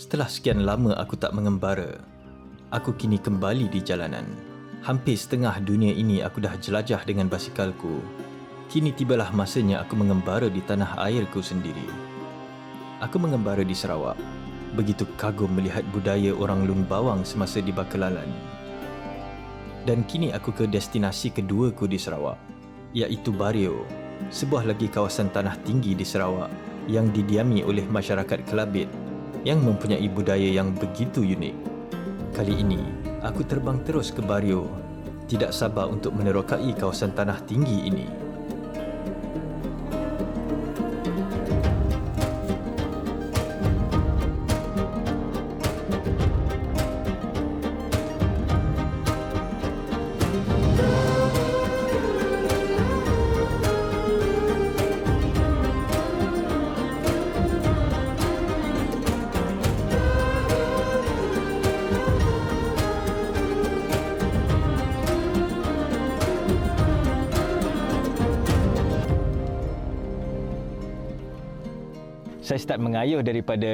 Setelah sekian lama aku tak mengembara, aku kini kembali di jalanan. Hampir setengah dunia ini aku dah jelajah dengan basikalku. Kini tibalah masanya aku mengembara di tanah airku sendiri. Aku mengembara di Sarawak. Begitu kagum melihat budaya orang Lun Bawang semasa di Bakelalan. Dan kini aku ke destinasi keduaku di Sarawak, iaitu Bario, sebuah lagi kawasan tanah tinggi di Sarawak yang didiami oleh masyarakat Kelabit yang mempunyai budaya yang begitu unik. Kali ini, aku terbang terus ke Bario, tidak sabar untuk menerokai kawasan tanah tinggi ini. Saya start mengayuh daripada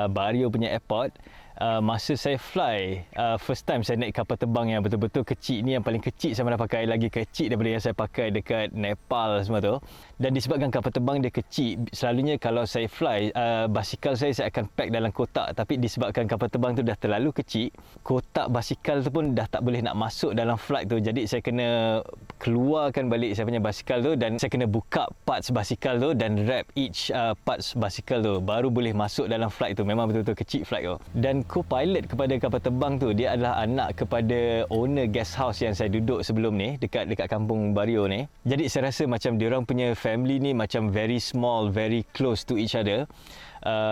Bario punya airport. Masa saya fly, first time saya naik kapal terbang yang betul-betul kecil ni, yang paling kecil saya pernah pakai, lagi kecil daripada yang saya pakai dekat Nepal semua tu. Dan disebabkan kapal terbang dia kecil, selalunya kalau saya fly, basikal saya akan pack dalam kotak, tapi disebabkan kapal terbang tu dah terlalu kecil, kotak basikal tu pun dah tak boleh nak masuk dalam flight tu. Jadi saya kena keluarkan balik saya punya basikal tu dan saya kena buka parts basikal tu dan wrap each parts basikal tu, baru boleh masuk dalam flight tu. Memang betul-betul kecil flight tu. Dan co-pilot kepada kapal terbang tu, dia adalah anak kepada owner guest house yang saya duduk sebelum ni, dekat kampung Bario ni. Jadi saya rasa macam diorang punya family ni macam very small, very close to each other.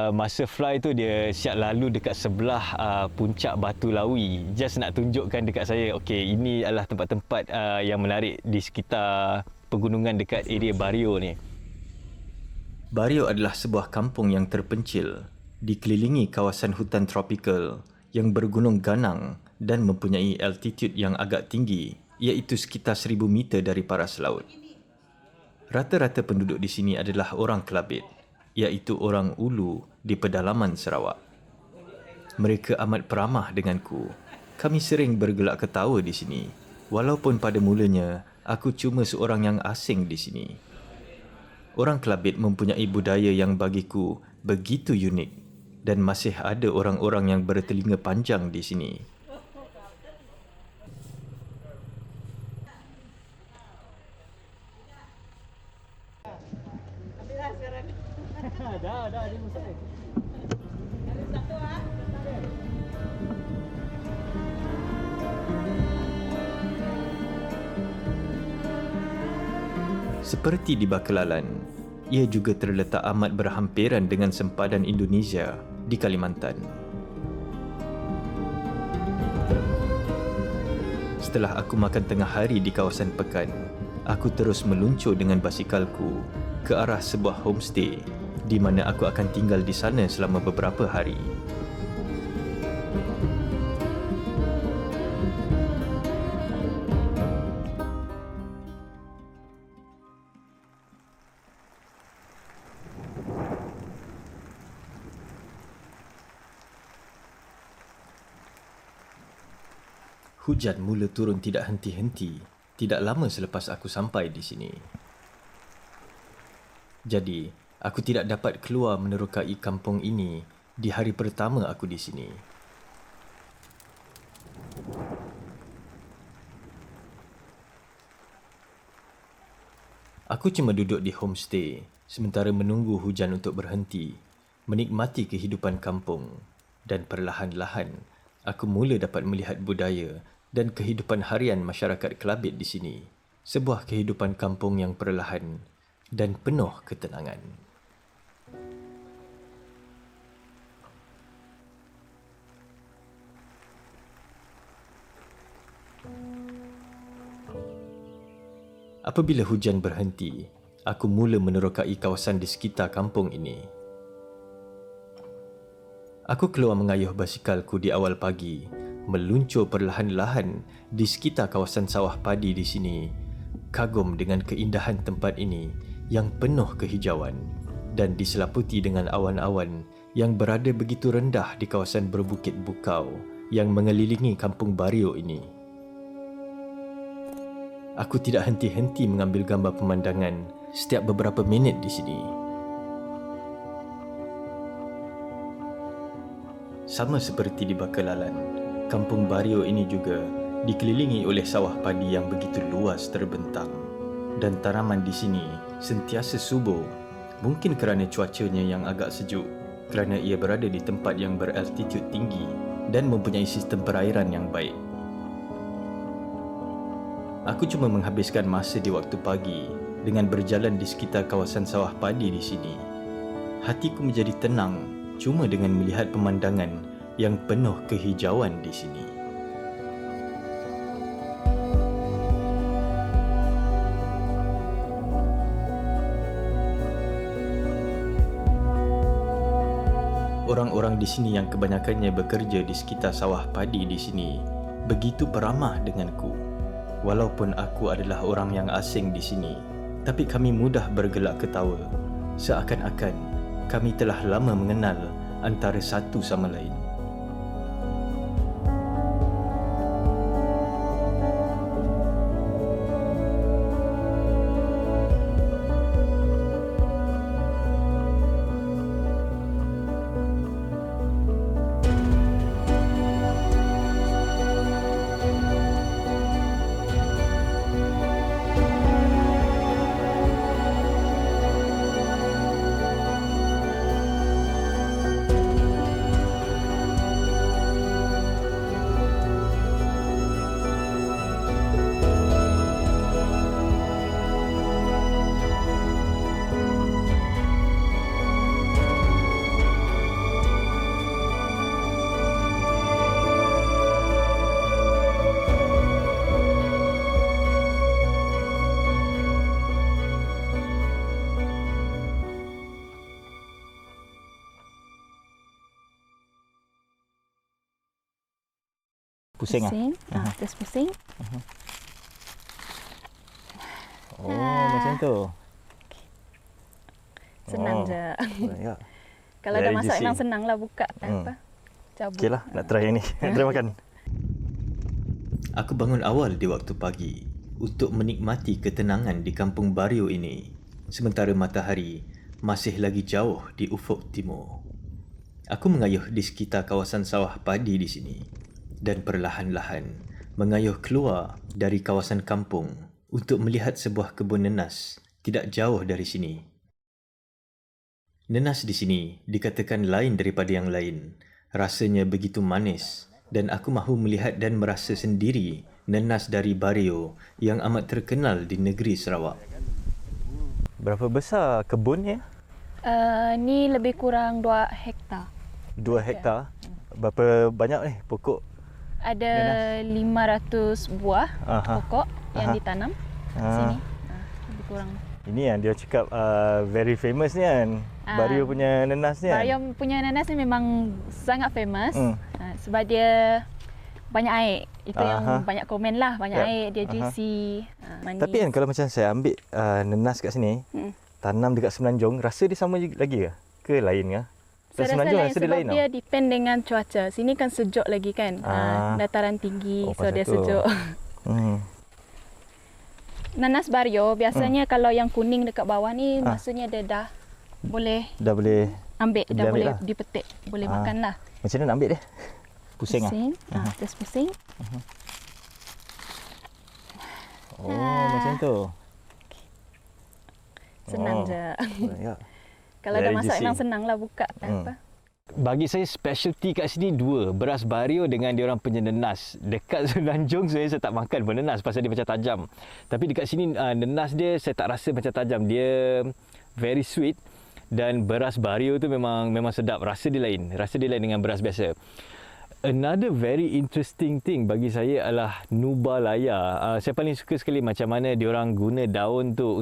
Masa fly tu dia siap lalu dekat sebelah puncak Batu Lawi, just nak tunjukkan dekat saya, okey, ini adalah tempat-tempat yang menarik di sekitar pegunungan dekat area Bario ni. Bario adalah sebuah kampung yang terpencil, dikelilingi kawasan hutan tropikal yang bergunung ganang dan mempunyai altitude yang agak tinggi, iaitu sekitar 1000 meter dari paras laut. Rata-rata penduduk di sini adalah orang Kelabit, iaitu orang Ulu di pedalaman Sarawak. Mereka amat peramah denganku. Kami sering bergelak ketawa di sini, walaupun pada mulanya aku cuma seorang yang asing di sini. Orang Kelabit mempunyai budaya yang bagiku begitu unik dan masih ada orang-orang yang bertelinga panjang di sini. Dah, dia musik. Ada satu ah. Seperti di Bakelalan, ia juga terletak amat berhampiran dengan sempadan Indonesia di Kalimantan. Setelah aku makan tengah hari di kawasan Pekan, aku terus meluncur dengan basikalku ke arah sebuah homestay di mana aku akan tinggal di sana selama beberapa hari. Hujan mula turun tidak henti-henti tidak lama selepas aku sampai di sini. Jadi, aku tidak dapat keluar menerokai kampung ini di hari pertama aku di sini. Aku cuma duduk di homestay sementara menunggu hujan untuk berhenti, menikmati kehidupan kampung, dan perlahan-lahan aku mula dapat melihat budaya dan kehidupan harian masyarakat Kelabit di sini. Sebuah kehidupan kampung yang perlahan dan penuh ketenangan. Apabila hujan berhenti, aku mula menerokai kawasan di sekitar kampung ini. Aku keluar mengayuh basikalku di awal pagi, meluncur perlahan-lahan di sekitar kawasan sawah padi di sini, kagum dengan keindahan tempat ini yang penuh kehijauan dan diselaputi dengan awan-awan yang berada begitu rendah di kawasan berbukit bukau yang mengelilingi kampung Bario ini. Aku tidak henti-henti mengambil gambar pemandangan setiap beberapa minit di sini. Sama seperti di Bakalalan, kampung Bario ini juga dikelilingi oleh sawah padi yang begitu luas terbentang dan tanaman di sini sentiasa subur, mungkin kerana cuacanya yang agak sejuk kerana ia berada di tempat yang beraltitude tinggi dan mempunyai sistem perairan yang baik. Aku cuma menghabiskan masa di waktu pagi dengan berjalan di sekitar kawasan sawah padi di sini. Hatiku menjadi tenang cuma dengan melihat pemandangan yang penuh kehijauan di sini. Orang-orang di sini yang kebanyakannya bekerja di sekitar sawah padi di sini begitu peramah denganku. Walaupun aku adalah orang yang asing di sini, tapi kami mudah bergelak ketawa, seakan-akan kami telah lama mengenal antara satu sama lain. Pusing ah? Terus pusing. Oh, macam tu. Senang je. Ya. Kalau dah Very masak juicy. memang senang lah buka. Apa? Cabut. Okey lah, nak try yang ni. Try makan. Aku bangun awal di waktu pagi untuk menikmati ketenangan di kampung Bario ini, sementara matahari masih lagi jauh di ufuk timur. Aku mengayuh di sekitar kawasan sawah padi di sini dan perlahan-lahan mengayuh keluar dari kawasan kampung untuk melihat sebuah kebun nenas tidak jauh dari sini. Nenas di sini dikatakan lain daripada yang lain. Rasanya begitu manis dan aku mahu melihat dan merasa sendiri nenas dari Bario yang amat terkenal di negeri Sarawak. Berapa besar kebunnya? Ni lebih kurang 2 hektar. 2 hektar. Berapa banyak ni pokok? Ada 500 buah Aha. pokok yang Aha. ditanam Ah. sini. Lebih kurang. Ini yang dia cakap very famous ni kan. Bario punya nenas ni kan. Bario punya nanas ni memang sangat famous sebab dia banyak air. Itu yang banyak komen lah, banyak air, dia juicy, manis. Tapi kan kalau macam saya ambil nenas kat sini, tanam dekat Semenanjung, rasa dia sama lagi ke? Ke lain ke? Saya rasa lain sebab dia depend dengan cuaca. Sini kan sejuk lagi kan. Dataran tinggi, so dia sejuk. Nanas Bario biasanya kalau yang kuning dekat bawah ni maksudnya dia dah boleh ambil, dah boleh lah dipetik, boleh makan lah. Macam mana nak ambil dia? Pusing ah. Terus pusing. Oh, macam tu. Senang je. Ya. Kalau dah masak memang senang lah buka. Apa? Bagi saya specialty kat sini dua, beras Bario dengan diorang punya nenas. Dekat Semenanjung sebenarnya saya tak makan pun nenas pasal dia macam tajam. Tapi dekat sini nenas dia saya tak rasa macam tajam. Dia very sweet dan beras Bario tu memang sedap. Rasa dia lain dengan beras biasa. Another very interesting thing bagi saya adalah Nubalaya. Saya paling suka sekali macam mana diorang guna daun tu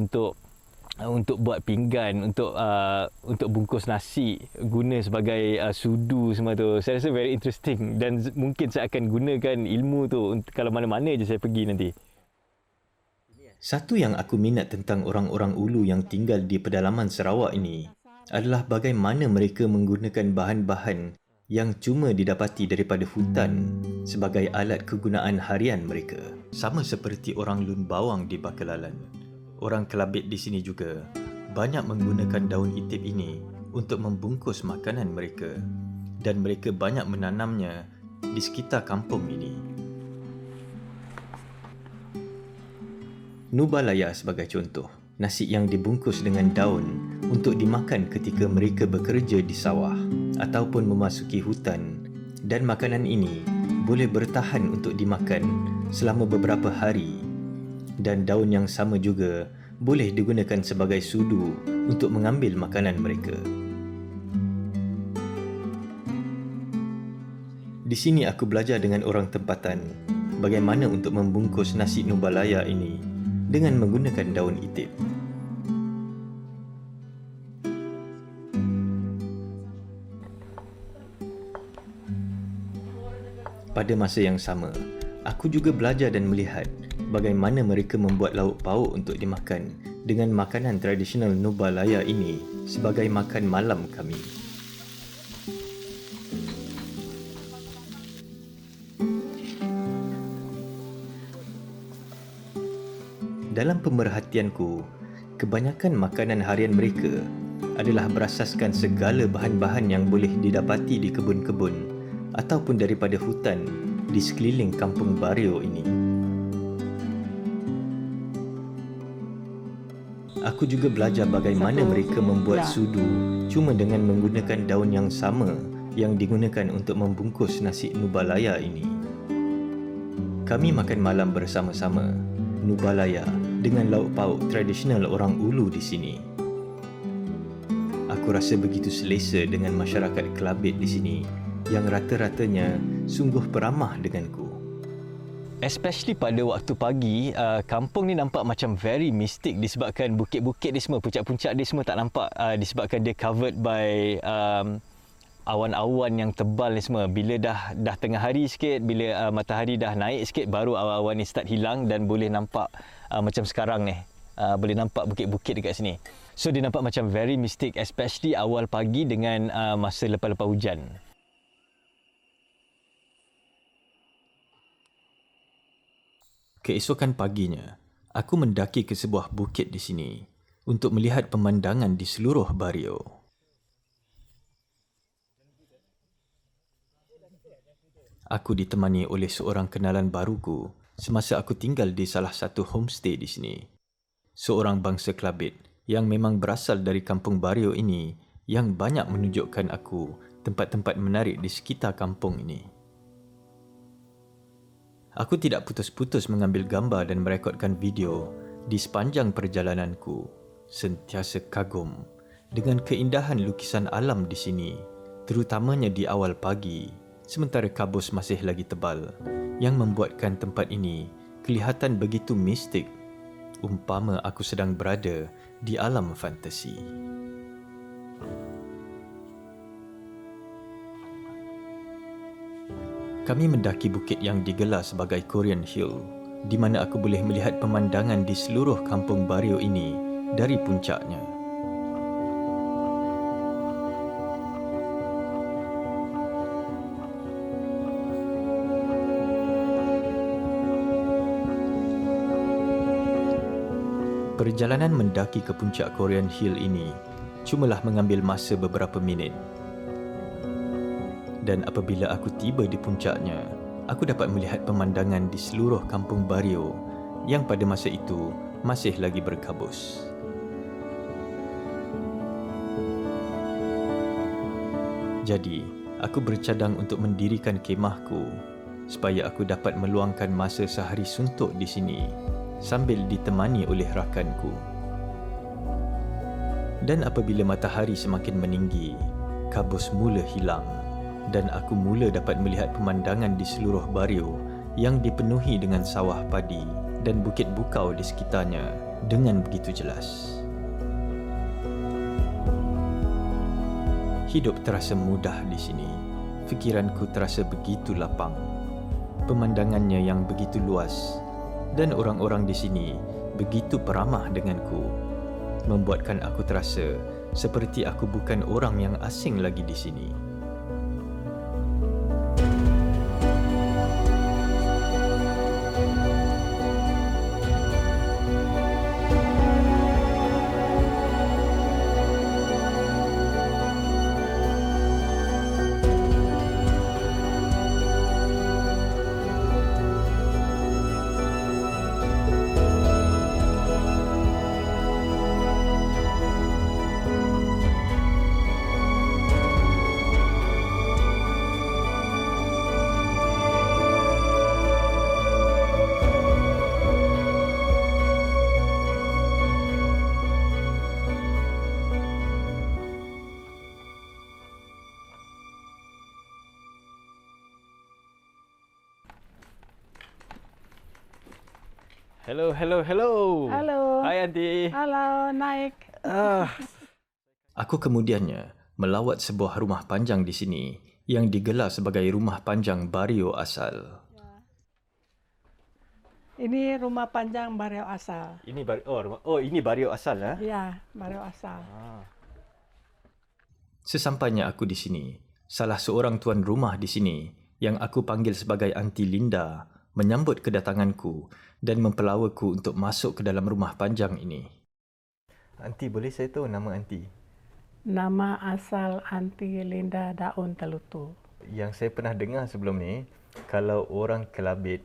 untuk buat pinggan, untuk bungkus nasi, guna sebagai sudu semua tu. Saya rasa very interesting dan mungkin saya akan gunakan ilmu tu kalau mana-mana je saya pergi nanti. Satu yang aku minat tentang orang-orang Ulu yang tinggal di pedalaman Sarawak ini adalah bagaimana mereka menggunakan bahan-bahan yang cuma didapati daripada hutan sebagai alat kegunaan harian mereka. Sama seperti orang Lun Bawang di Bakallalan, orang Kelabit di sini juga banyak menggunakan daun itip ini untuk membungkus makanan mereka, dan mereka banyak menanamnya di sekitar kampung ini. Nubalaya sebagai contoh, nasi yang dibungkus dengan daun untuk dimakan ketika mereka bekerja di sawah ataupun memasuki hutan, dan makanan ini boleh bertahan untuk dimakan selama beberapa hari, dan daun yang sama juga boleh digunakan sebagai sudu untuk mengambil makanan mereka. Di sini aku belajar dengan orang tempatan bagaimana untuk membungkus nasi nubalaya ini dengan menggunakan daun itip. Pada masa yang sama, aku juga belajar dan melihat bagaimana mereka membuat lauk pauk untuk dimakan dengan makanan tradisional nubalaya ini sebagai makan malam kami. Dalam pemerhatianku, kebanyakan makanan harian mereka adalah berasaskan segala bahan-bahan yang boleh didapati di kebun-kebun ataupun daripada hutan di sekeliling kampung Bario ini. Aku juga belajar bagaimana mereka membuat sudu cuma dengan menggunakan daun yang sama yang digunakan untuk membungkus nasi nubalaya ini. Kami makan malam bersama-sama nubalaya dengan lauk pauk tradisional orang Ulu di sini. Aku rasa begitu selesa dengan masyarakat Kelabit di sini yang rata-ratanya sungguh peramah denganku. Especially pada waktu pagi, kampung ni nampak macam very mystic disebabkan bukit-bukit dia semua, puncak-puncak dia semua tak nampak disebabkan dia covered by awan-awan yang tebal ni semua. Bila dah tengah hari sikit, bila matahari dah naik sikit, baru awan-awan ni start hilang dan boleh nampak macam sekarang ni. Boleh nampak bukit-bukit dekat sini. So dia nampak macam very mystic, especially awal pagi dengan masa lepas-lepas hujan. Keesokan paginya, aku mendaki ke sebuah bukit di sini untuk melihat pemandangan di seluruh Bario. Aku ditemani oleh seorang kenalan baruku semasa aku tinggal di salah satu homestay di sini. Seorang bangsa Kelabit yang memang berasal dari kampung Bario ini yang banyak menunjukkan aku tempat-tempat menarik di sekitar kampung ini. Aku tidak putus-putus mengambil gambar dan merekodkan video di sepanjang perjalananku, sentiasa kagum dengan keindahan lukisan alam di sini, terutamanya di awal pagi, sementara kabus masih lagi tebal, yang membuatkan tempat ini kelihatan begitu mistik, umpama aku sedang berada di alam fantasi. Kami mendaki bukit yang digelar sebagai Korean Hill, di mana aku boleh melihat pemandangan di seluruh kampung Bario ini dari puncaknya. Perjalanan mendaki ke puncak Korean Hill ini cumalah mengambil masa beberapa minit. Dan apabila aku tiba di puncaknya, aku dapat melihat pemandangan di seluruh kampung Bario yang pada masa itu masih lagi berkabus. Jadi, aku bercadang untuk mendirikan kemahku supaya aku dapat meluangkan masa sehari suntuk di sini sambil ditemani oleh rakanku. Dan apabila matahari semakin meninggi, kabus mula hilang dan aku mula dapat melihat pemandangan di seluruh Bario yang dipenuhi dengan sawah padi dan bukit bukau di sekitarnya dengan begitu jelas. Hidup terasa mudah di sini. Fikiranku terasa begitu lapang. Pemandangannya yang begitu luas dan orang-orang di sini begitu peramah denganku. membuatkan aku terasa seperti aku bukan orang yang asing lagi di sini. Hello. Halo. Hai Aunty. Halo, naik. Aku kemudiannya melawat sebuah rumah panjang di sini yang digelar sebagai rumah panjang Barrio asal. Ini rumah panjang Barrio asal. Ini ini Barrio asal lah. Ya, Barrio asal. Sesampainya aku di sini, salah seorang tuan rumah di sini yang aku panggil sebagai Aunty Linda menyambut kedatanganku dan mempelawaku untuk masuk ke dalam rumah panjang ini. Aunty, boleh saya tahu nama Aunty? Nama asal Aunty Linda Daun Telutu. Yang saya pernah dengar sebelum ni, kalau orang Kelabit,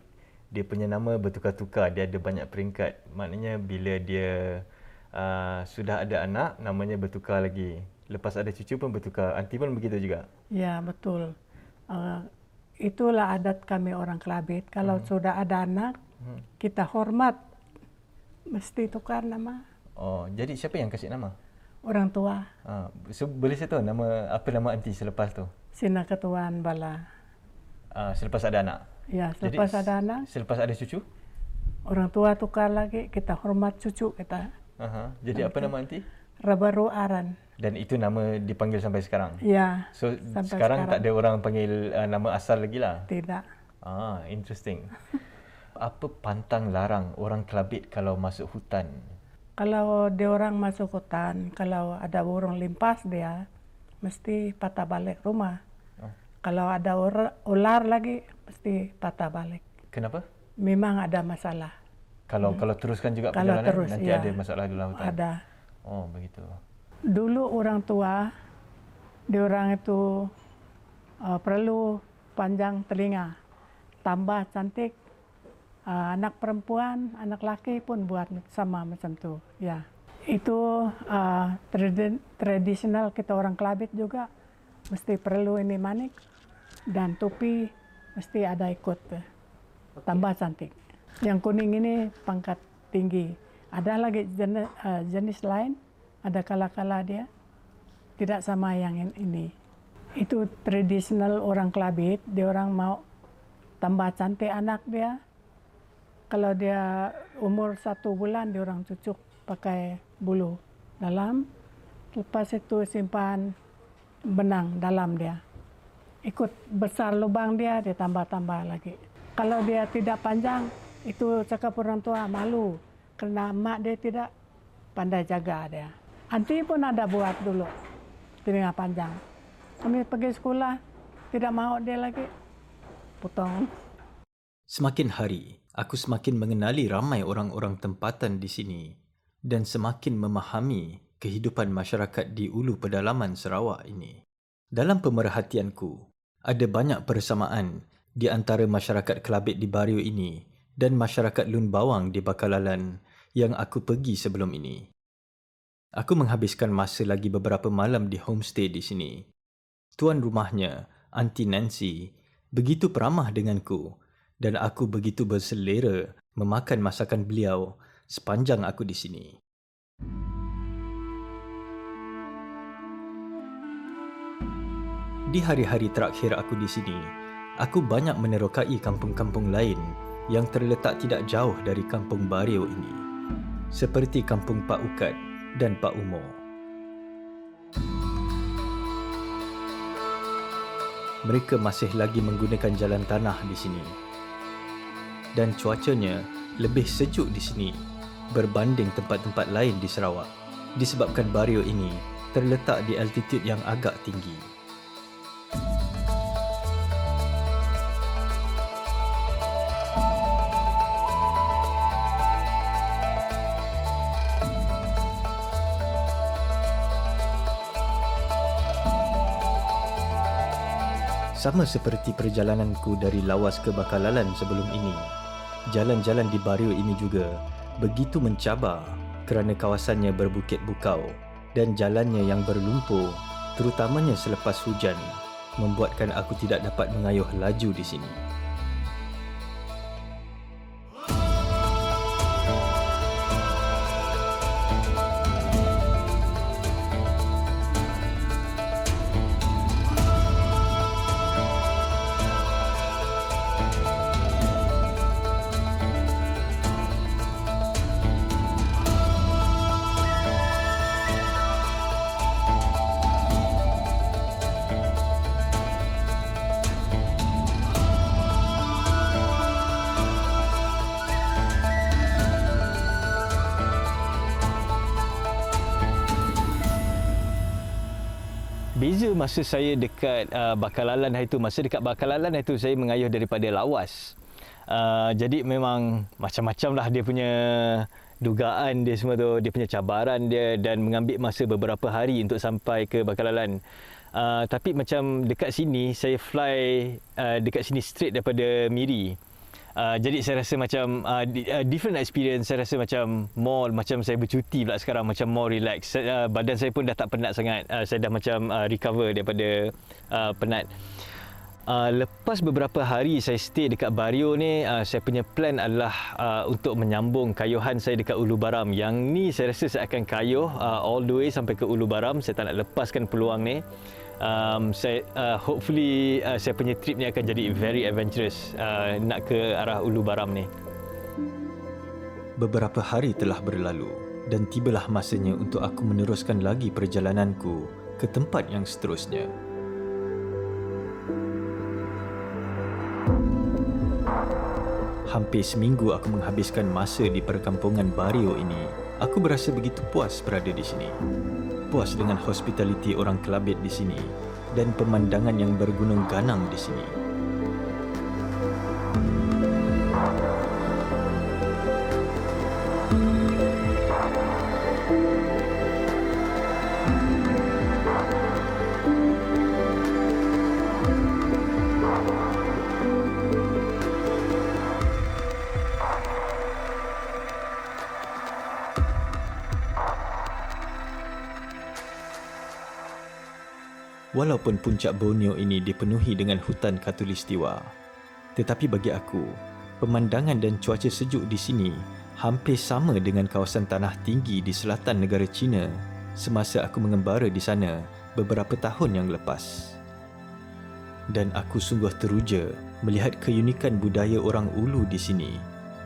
dia punya nama bertukar-tukar, dia ada banyak peringkat. Maknanya bila dia sudah ada anak, namanya bertukar lagi. Lepas ada cucu pun bertukar. Aunty pun begitu juga? Ya, betul. Itulah adat kami orang Kelabit. Kalau sudah ada anak, kita hormat. Mesti tukar nama. Oh, jadi siapa yang kasih nama? Orang tua. So boleh saya tahu apa nama Aunty selepas tu? Sina Ketuaan Bala. Selepas ada anak? Ya, selepas Jadi, ada anak, selepas ada cucu? orang tua tukar lagi, kita hormat cucu kita. Jadi apa nama Aunty? Rabaru Aran. Dan itu nama dipanggil sampai sekarang? Ya. So sampai sekarang tak ada orang panggil nama asal lagi lah? Tidak. Interesting. Apa pantang larang orang Kelabit kalau masuk hutan? Kalau dia orang masuk hutan, kalau ada burung limpas dia, mesti patah balik rumah. Kalau ada ular lagi, mesti patah balik. Kenapa? Memang ada masalah. Kalau teruskan juga Kalau perjalanan, terus, nanti ya, ada masalah di dalam hutan? Ada. Oh, begitu. Dulu orang tua, dia orang itu perlu panjang telinga, tambah cantik. Anak perempuan, anak laki pun buat sama macam tu. Ya, itu tradisional kita orang Kelabit juga mesti perlu ini manik dan topi mesti ada ikut, tambah cantik. Yang kuning ini pangkat tinggi. Ada lagi jenis lain, ada kala-kala dia tidak sama yang ini. Itu tradisional orang Kelabit, dia orang mau tambah cantik anak dia. Kalau dia umur 1 bulan, dia orang cucuk pakai bulu dalam. Lepas itu simpan benang dalam dia. Ikut besar lubang dia tambah-tambah lagi. Kalau dia tidak panjang, itu cakap orang tua malu. Karena mak dia tidak pandai jaga dia. Aunty pun ada buat dulu, telinga panjang. Kami pergi sekolah, tidak mau dia lagi, potong. Semakin hari, aku semakin mengenali ramai orang-orang tempatan di sini dan semakin memahami kehidupan masyarakat di ulu pedalaman Sarawak ini. Dalam pemerhatianku, ada banyak persamaan di antara masyarakat Kelabit di Barrio ini dan masyarakat Lun Bawang di Bakalalan yang aku pergi sebelum ini. Aku menghabiskan masa lagi beberapa malam di homestay di sini. Tuan rumahnya, Aunty Nancy, begitu peramah denganku dan aku begitu berselera memakan masakan beliau sepanjang aku di sini. Di hari-hari terakhir aku di sini, aku banyak menerokai kampung-kampung lain yang terletak tidak jauh dari kampung Barrio ini, seperti kampung Pak Ukat dan Pak Umar. Mereka masih lagi menggunakan jalan tanah di sini. Dan cuacanya lebih sejuk di sini berbanding tempat-tempat lain di Sarawak. disebabkan Bario ini terletak di altitude yang agak tinggi. Sama seperti perjalananku dari Lawas ke Bakallalan sebelum ini, jalan-jalan di Bario ini juga begitu mencabar kerana kawasannya berbukit bukau dan jalannya yang berlumpur, terutamanya selepas hujan, membuatkan aku tidak dapat mengayuh laju di sini. Beza masa saya dekat Bakallalan hari tu, masa dekat Bakallalan hari tu saya mengayuh daripada Lawas. Jadi memang macam-macam lah dia punya dugaan dia semua tu, dia punya cabaran dia, dan mengambil masa beberapa hari untuk sampai ke Bakallalan. Tapi macam dekat sini, saya fly dekat sini straight daripada Miri. Jadi saya rasa macam different experience. Saya rasa macam more, macam saya bercuti pula sekarang, macam more relax. Badan saya pun dah tak penat sangat. Saya dah macam recover daripada penat. Lepas beberapa hari saya stay dekat Bario ni, saya punya plan adalah untuk menyambung kayuhan saya dekat Ulu Baram. Yang ni saya rasa saya akan kayuh all the way sampai ke Ulu Baram. Saya tak nak lepaskan peluang ni. Hopefully saya punya trip ni akan jadi very adventurous, nak ke arah Ulu Baram ni. Beberapa hari telah berlalu dan tibalah masanya untuk aku meneruskan lagi perjalananku ke tempat yang seterusnya. Hampir seminggu aku menghabiskan masa di perkampungan Bario ini. Aku berasa begitu puas berada di sini. Puas dengan hospitality orang Kelabit di sini dan pemandangan yang bergunung ganang di sini. Walaupun puncak Borneo ini dipenuhi dengan hutan khatulistiwa, tetapi bagi aku, pemandangan dan cuaca sejuk di sini hampir sama dengan kawasan tanah tinggi di selatan negara China semasa aku mengembara di sana beberapa tahun yang lepas. Dan aku sungguh teruja melihat keunikan budaya orang Ulu di sini,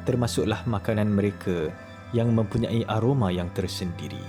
termasuklah makanan mereka yang mempunyai aroma yang tersendiri.